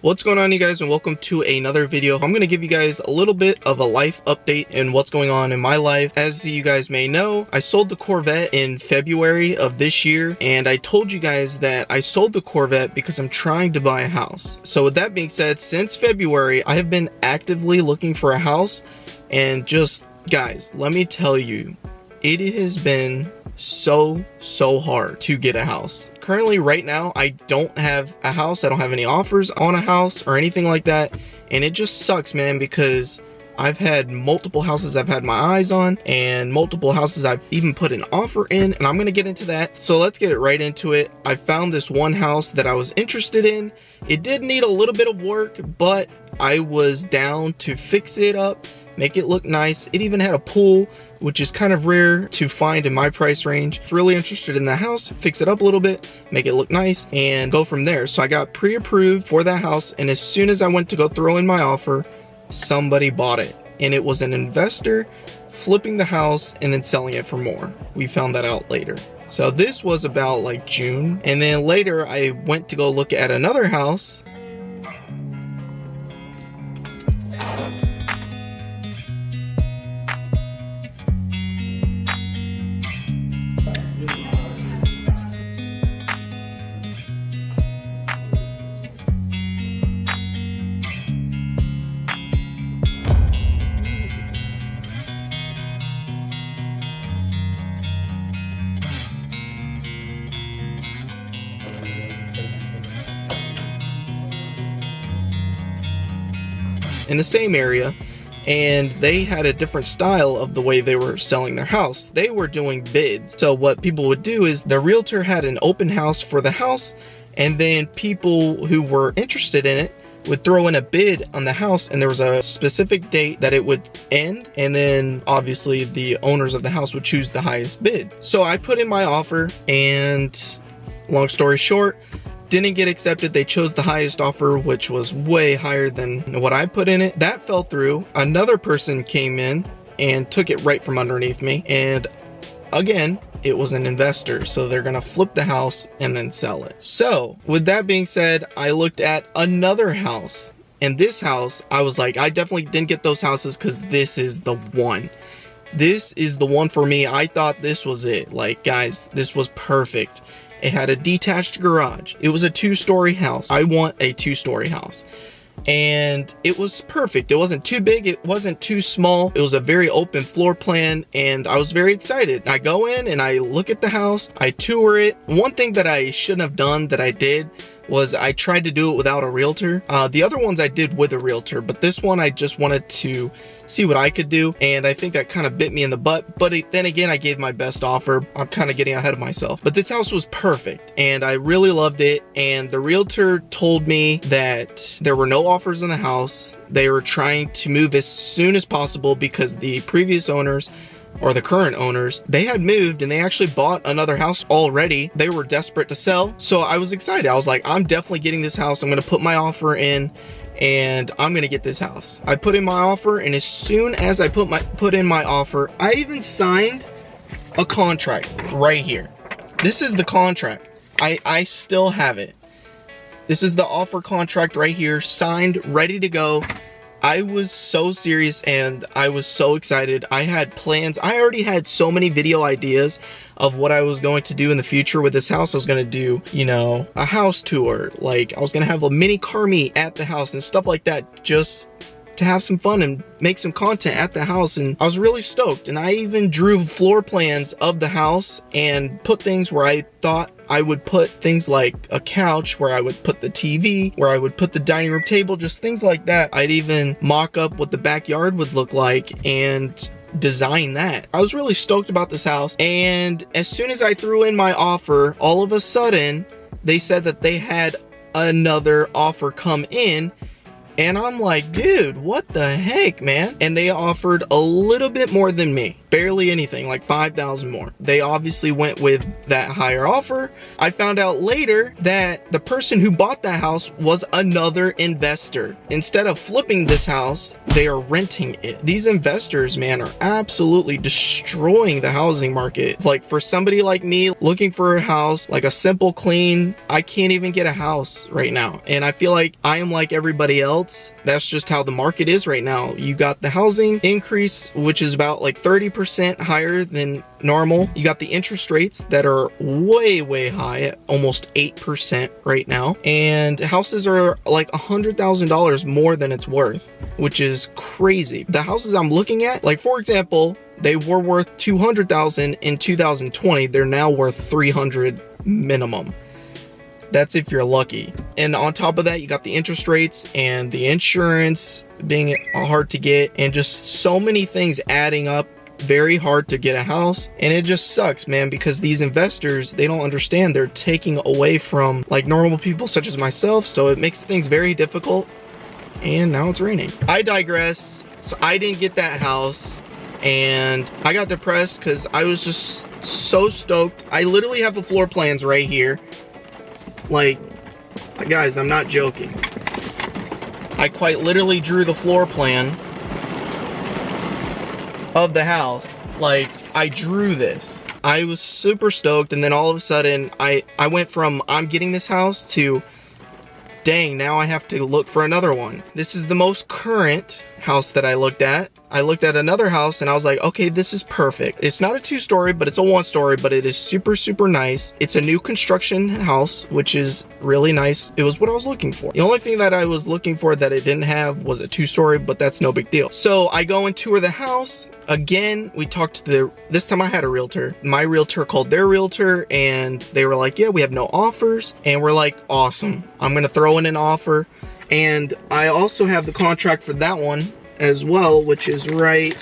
What's going on, you guys, and welcome to another video. I'm going to give you guys a little bit of a life update and what's going on in my life. As you guys may know, I sold the Corvette in February of this year, and I told you guys that I sold the Corvette because I'm trying to buy a house. So with that being said, since February, I have been actively looking for a house, and just, guys, let me tell you, it has been so hard to get a house. Currently, right now, I don't have a house. I don't have any offers on a house or anything like that. And it just sucks, man, because I've had multiple houses I've had my eyes on and multiple houses I've even put an offer in, and I'm going to get into that. So let's get right into it. I found this one house that I was interested in. It did need a little bit of work, but I was down to fix it up, make it look nice. It even had a pool, which is kind of rare to find in my price range. I was really interested in that house, fix it up a little bit, make it look nice, and go from there. So I got pre-approved for that house, and as soon as I went to go throw in my offer, somebody bought it. And it was an investor flipping the house and then selling it for more. We found that out later. So this was about like June. And then later I went to go look at another house. In the same area, and they had a different style of the way they were selling their house. They were doing bids. So what people would do is the realtor had an open house for the house, and then people who were interested in it would throw in a bid on the house, and there was a specific date that it would end, and then obviously the owners of the house would choose the highest bid. So I put in my offer, and long story short, didn't get accepted. They chose the highest offer, which was way higher than what I put in it. That fell through. Another person came in and took it right from underneath me, and again, it was an investor, so they're gonna flip the house and then sell it. So with that being said, I looked at another house, and this house, I was like, I definitely didn't get those houses because this is the one. This is the one for me. I thought this was it. Like, guys, this was perfect. It had a detached garage. It was a 2-story house. I want a 2-story house. And it was perfect. It wasn't too big. It wasn't too small. It was a very open floor plan, and I was very excited. I go in and I look at the house. I tour it. One thing that I shouldn't have done that I did was I tried to do it without a realtor. The other ones I did with a realtor, but this one I just wanted to see what I could do, and I think that kind of bit me in the butt. But then again, I gave my best offer. I'm kind of getting ahead of myself. But this house was perfect, and I really loved it. And the realtor told me that there were no offers in the house. They were trying to move as soon as possible because the previous owners, or the current owners, they had moved and they actually bought another house already. They were desperate to sell. So I was excited. I was like, I'm definitely getting this house. I'm going to put my offer in, and I'm going to get this house. I put in my offer, and as soon as I put in my offer, I even signed a contract right here. This is the contract. I still have it. This is the offer contract right here, signed, ready to go. I was so serious and I was so excited. I had plans. I already had so many video ideas of what I was going to do in the future with this house. I was going to do, you know, a house tour. Like, I was going to have a mini car meet at the house and stuff like that, just to have some fun and make some content at the house. And I was really stoked. And I even drew floor plans of the house and put things where I thought I would put things like a couch, where I would put the TV, where I would put the dining room table, just things like that. I'd even mock up what the backyard would look like and design that. I was really stoked about this house. And as soon as I threw in my offer, all of a sudden they said that they had another offer come in, And I'm like, dude, what the heck, man? And they offered a little bit more than me. Barely anything, like 5,000 more. They obviously went with that higher offer. I found out later that the person who bought that house was another investor. Instead of flipping this house, they are renting it. These investors, man, are absolutely destroying the housing market. Like, for somebody like me looking for a house, like a simple, clean, I can't even get a house right now. And I feel like I am like everybody else. That's just how the market is right now. You got the housing increase, which is about like 30% higher than normal. You got the interest rates that are way high at almost 8% right now. And houses are like $100,000 more than it's worth, which is crazy. The houses I'm looking at, like for example, they were worth $200,000 in 2020. They're now worth $300 minimum. That's if you're lucky. And on top of that, you got the interest rates and the insurance being hard to get, and just so many things adding up. Very hard to get a house, and it just sucks, man, because these investors, they don't understand. They're taking away from like normal people such as myself, so it makes things very difficult. And now it's raining. I digress. So I didn't get that house, and I got depressed because I was just so stoked. I literally have the floor plans right here. Like, guys, I'm not joking. I quite literally drew the floor plan of the house. Like, I drew this. I was super stoked, and then all of a sudden I went from I'm getting this house to dang, now I have to look for another one. This is the most current house that I looked at. I looked at another house and I was like, okay, this is perfect. It's not a 2-story, but it's a 1-story, but it is super nice. It's a new construction house, which is really nice. It was what I was looking for. The only thing that I was looking for that it didn't have was a 2-story, but that's no big deal. So I go and tour the house. Again, we talked to this time I had a realtor. My realtor called their realtor and they were like, yeah, we have no offers. And we're like, awesome. I'm gonna throw in an offer. And I also have the contract for that one as well, which is right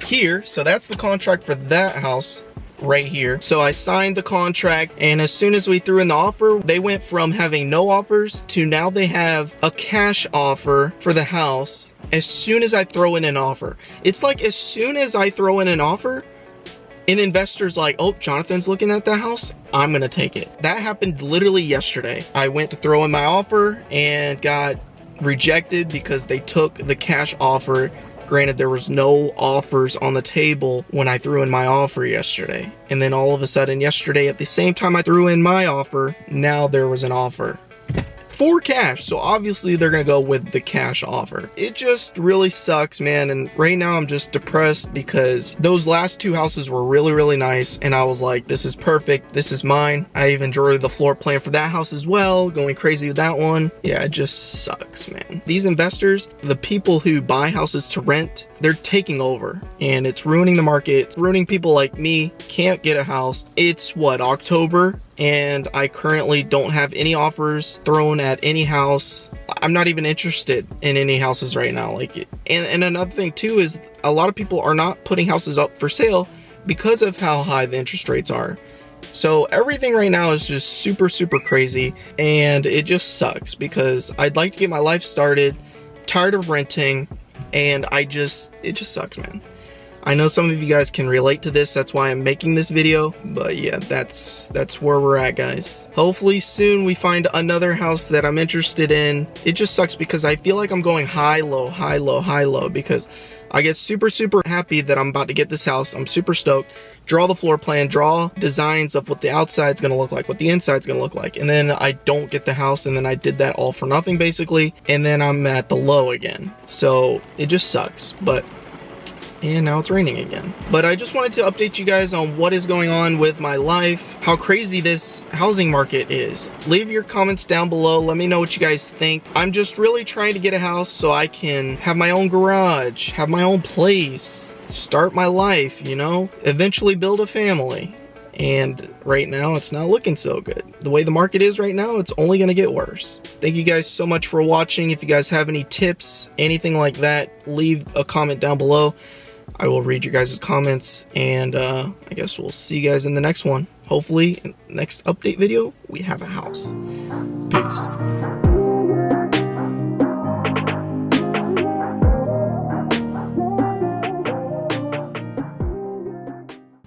here. So that's the contract for that house right here. So I signed the contract, and as soon as we threw in the offer, they went from having no offers to now they have a cash offer for the house as soon as I throw in an offer. It's like as soon as I throw in an offer, an investor's like, oh, Jonathan's looking at that house, I'm gonna take it. That happened literally yesterday. I went to throw in my offer and got rejected because they took the cash offer. Granted, there was no offers on the table when I threw in my offer yesterday. And then all of a sudden yesterday, at the same time I threw in my offer, now there was an offer for cash. So obviously they're gonna go with the cash offer. It just really sucks, man. And right now I'm just depressed because those last 2 houses were really nice, and I was like, this is perfect, this is mine. I even drew the floor plan for that house as well, going crazy with that one. Yeah, it just sucks, man. These investors, the people who buy houses to rent, they're taking over, and it's ruining the market. It's ruining people like me. Can't get a house. It's what, October? And I currently don't have any offers thrown at any house. I'm not even interested in any houses right now. Like, and another thing too is a lot of people are not putting houses up for sale because of how high the interest rates are. So everything right now is just super crazy, and it just sucks because I'd like to get my life started. Tired of renting, and it just sucks, man. I know some of you guys can relate to this, that's why I'm making this video, but yeah, that's where we're at, guys. Hopefully soon we find another house that I'm interested in. It just sucks because I feel like I'm going high, low, because I get super happy that I'm about to get this house. I'm super stoked. Draw the floor plan, draw designs of what the outside's gonna look like, what the inside's gonna look like, and then I don't get the house, and then I did that all for nothing basically, and then I'm at the low again. So it just sucks, and now it's raining again. But I just wanted to update you guys on what is going on with my life, how crazy this housing market is. Leave your comments down below. Let me know what you guys think. I'm just really trying to get a house so I can have my own garage, have my own place, start my life, you know, eventually build a family. And right now it's not looking so good. The way the market is right now, it's only gonna get worse. Thank you guys so much for watching. If you guys have any tips, anything like that, leave a comment down below. I will read your guys' comments, and I guess we'll see you guys in the next one. Hopefully, in the next update video, we have a house. Peace.